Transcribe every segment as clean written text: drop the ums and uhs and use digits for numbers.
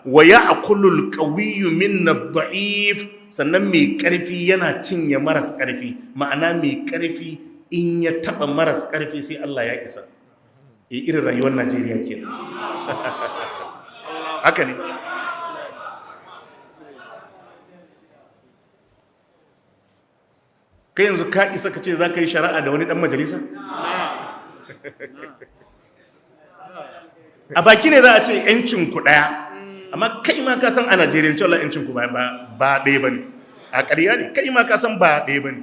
wa ya'kulul qawiyyu minna ad-da'if, sannan mai karfi yana cinye maras karfi. Ma'ana mai karfi in ya taba maras karfi sai Allah ya isa. Irin rayuwar Najeriya kenan. Haka ne. Kai yanzu ka isa ka ce za ka yi shari'a da wani dan majalisa? A baki ne za a ce yancinku ɗaya, amma kai ma ka san a Najeriya cewa yancinku ba ɗaya ba ne. A ƙarya ne, kai ma ka san ba ɗaya ba ne.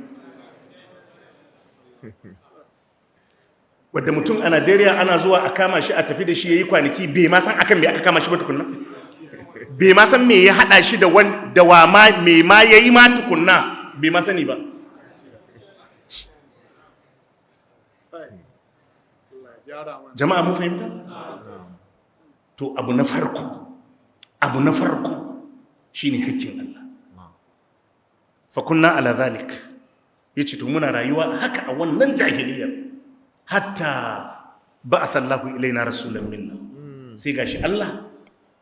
Wadda mutum a Najeriya ana zuwa a kama shi a tafi da shi ya yi kwanaki bai ma san akan me aka kama shi ba tukunna? Bai ma san me ya haɗa shi da wa ma me ma ya yi ma tukunna bai ma sani ba. Jama'a mun fahimta? To abu na farko shine hakkin Allah. Fa kunna ala zalik, yace to muna rayuwa haka a wannan jahiliyar hatta ba'atha Allahu ilaina rasulan minna. Sai gashi Allah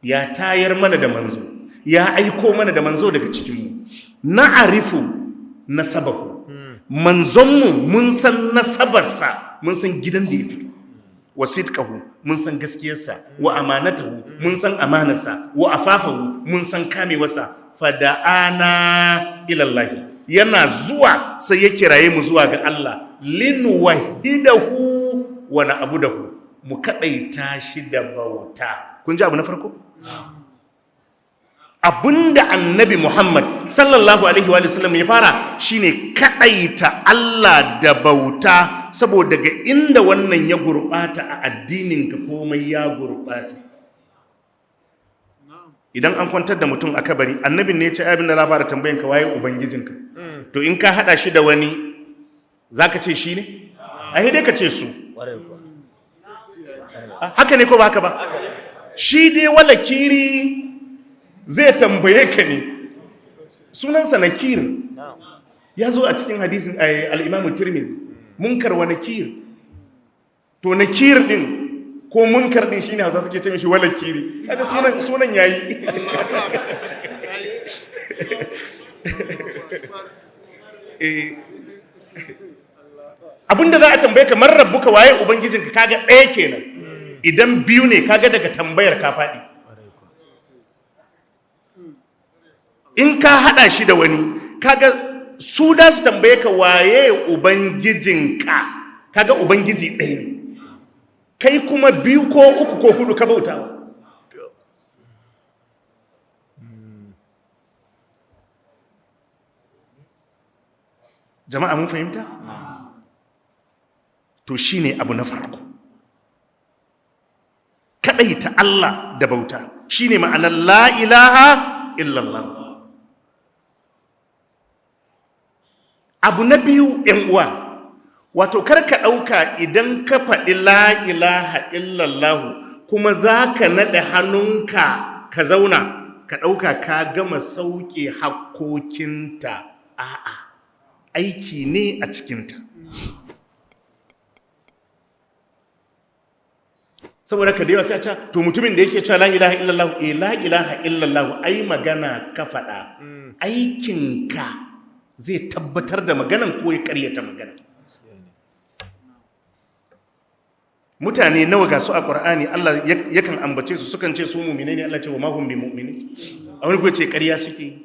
ya tayar mana da manzo, ya aiko mana da manzo daga cikin mu. Na'arifu nasabahu, manzonmu mun san nasabarsa, mun san gidan da ya fito. Wa sidqahu, mun san gaskiyarsa. Wa amanatahu, mun san amanarsa. Wa afafahu, mun san kamewarsa. Fada'ana ilallahi, yana zuwa sai ya kiraye mu zuwa ga Allah. Linuwahidahu wa na'budahu, mu kadaita shi da bauta. Kun ji abu na farko? Abinda annabi Muhammad sallallahu alaihi wa sallam ya fara shine kadaita Allah da bauta, saboda ga inda wannan ya gurbata a addinin ka komai ya gurbata. Idan an kwantar da mutum a kabari, annabin ne ya ce abin da na fara tambayan ka waye ubangijinka. To in ka hada shi da wani zaka ce shi ne? Ai dai ka ce su. Haka ne ko ba haka ba? Shi dai wala kiri zai tambaye ka ne, sunansa nakir, ya zo a cikin hadisin al'imamu Tirmidhi, munkar wa nakir. To nakir din ko munkar din shine Hausa suke ce mishi wala kiri, kaga sunan yayi. Abinda za a tambaye ka man rabbuka waye ubangijinka, kaga ɗaya kenan. Idan biyu ne kaga daga tambayar ka faɗi. In ka hada shi da wani, kaga su da su tambaye ka waye ubangijinka, kaga ubangiji ɗaya ne, kai kuma biyu ko uku ko hudu ka bauta. Jama'a mun fahimta? To shine abu na farko, kadaita Allah da bauta shine ma'anar la ilaha illallah. Abu na biyu, ‘yan uwa, wato karka ɗauka idan ka faɗi la ilaha illallahu kuma za ka naɗe hannunka ka zauna ka ɗauka ka gama sauke hakkokinta. A'a, aiki ne a cikinta. Saboda ka da yawa sai a ce, to mutumin da yake cewa la ilaha illallahu, la ilaha illallahu, ai magana ka faɗa, aikinka zai tabbatar da maganan ko ya karyata magana. Mutane nawa ga su a Qur'ani Allah yakan ambace su, sukan ce su mu'mine ne, Allah ce wa ma hum bi mu'minin. A wani ko ce ƙarya suke.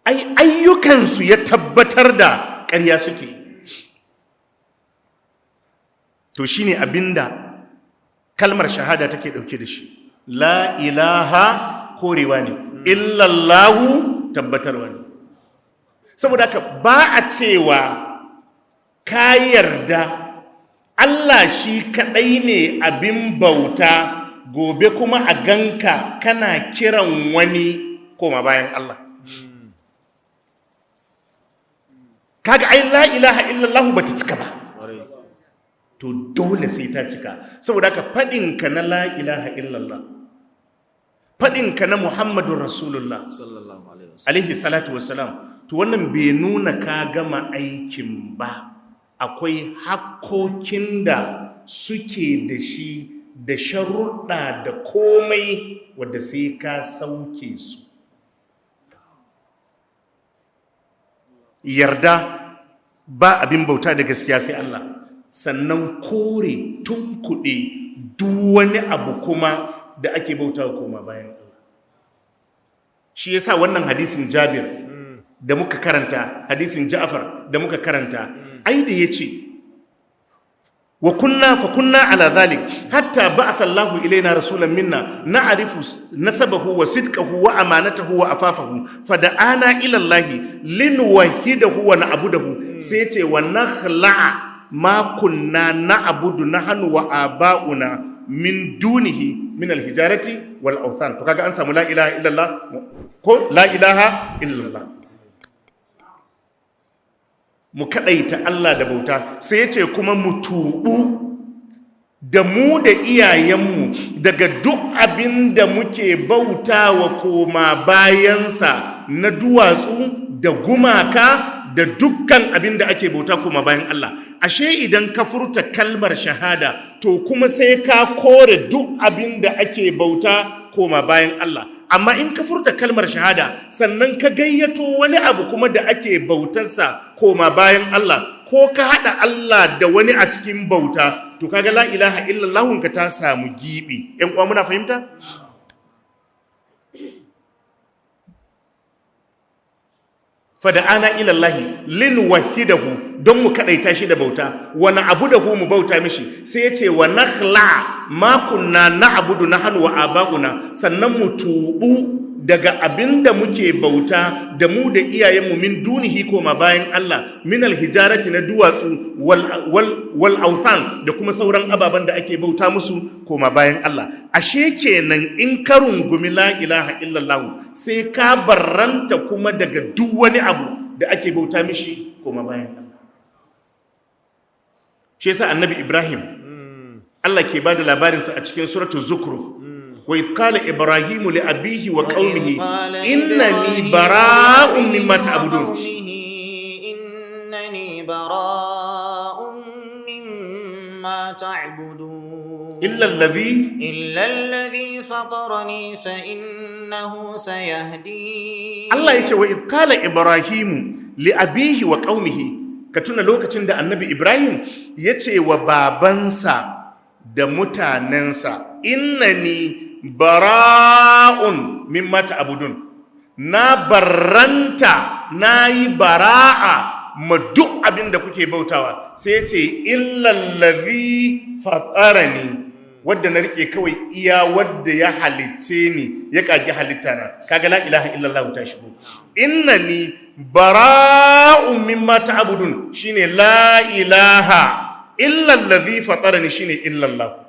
Ai ayyukansu ya tabbatar da ƙarya suke. To shine abinda kalmar shahada take dauke da shi. La ilaha korewa ne, illallahu tabbatarwa ne. Saboda haka ba a cewa ka yarda Allah shi kaɗai ne abin bauta, gobe kuma a ganka kana kiran wani koma bayan Allah. Kaga ai la ilaha illallah bata cika ba, to dole sai ta cika. Saboda haka faɗinka na la ilaha illallah, faɗinka na Muhammadun Rasulullah alaihi salatu wassalam, to wannan bai nuna ka gama aikin ba. Akwai hakkokin da suke da shi da sharuɗa da komai wadda sai ka sauke su. Yarda ba abin bauta da gaskiya sai Allah, sannan kore tunkuɗe duk wani abu kuma da ake bautawa koma bayan Allah. Shi yasa wannan hadisin Jabir da muka karanta, hadisin Ja'far da muka karanta, ai da yace wa kunna ala dhalik hatta ba'atha Allahu ilaina rasulan minna na'rifu nasabahu wa sidqahu wa amanatahu wa afafahu fada'ana ila Allahi linwahidahu wa na'budahu, sai yace wa nakhla'a ma kunna na'budu nahnu wa aba'una min dunihi min alhijarati wal awthan. To kaga an samu la ilaha illallah ko la ilaha illallah, mu kadaita Allah da bauta. Sai yace kuma mu tubu da mu da iyayenmu daga duk abin da muke bautawa koma bayansa na duwatsu da gumaka da dukkan abin da ake bauta koma bayan Allah. Ashe idan ka furta kalmar shahada to kuma sai ka kore duk abin da ake bauta koma bayan Allah. Amma in ka furta kalmar shahada sannan ka gayyato wani abu kuma da ake bautarsa koma bayan Allah, ko ka haɗa Allah da wani a cikin bauta, to kaga la ilaha illallahun ka ta samu gibi. Ƴan uwa muna fahimta? Fada'ana ilallahi linwahidahu, don mu kadaita shi da bauta, wa na'budahu mu bauta mishi. Sai yace wa nakhla ma kunna na'budu nahnu wa aba'una, sannan mu tubu daga abinda muke bauta da mu da iyayenmu min dunihi koma bayan Allah, min alhijarati na duwatsu wal awthan da kuma sauran ababan da ake bauta musu koma bayan Allah. Ashe kenan in ka rungumi la ilaha illallah sai ka barranta kuma daga duk wani abu da ake bauta mishi koma bayan Allah. Shi yasa annabi Ibrahim Allah ke bada labarinsa a cikin suratul Zukhruf, wa idh qala Ibrahimu li abihi wa qaumihi innani bara'un mimma ta'budun. Innani bara'un mimma ta'budun illa alladhi fatarani fa innahu sayahdi. Allah yace wa idh qala Ibrahimu li abihi wa qaumihi, ka tuna lokacin da annabi Ibrahim ya ce wa babansa da mutanensa, innani bara'un mimma ta'budun, na barranta, na yi bara'a ma duk abin da kuke bautawa. Sai ya ce illallazi fatarani, wadda na rike kawai iya wadda ya halicce ni, ya kage halitta na. Kaga la ilaha illallah ta shigo. Innani bara'un mimma ta'budun shine la ilaha illa allazi fatarani, shine illallah.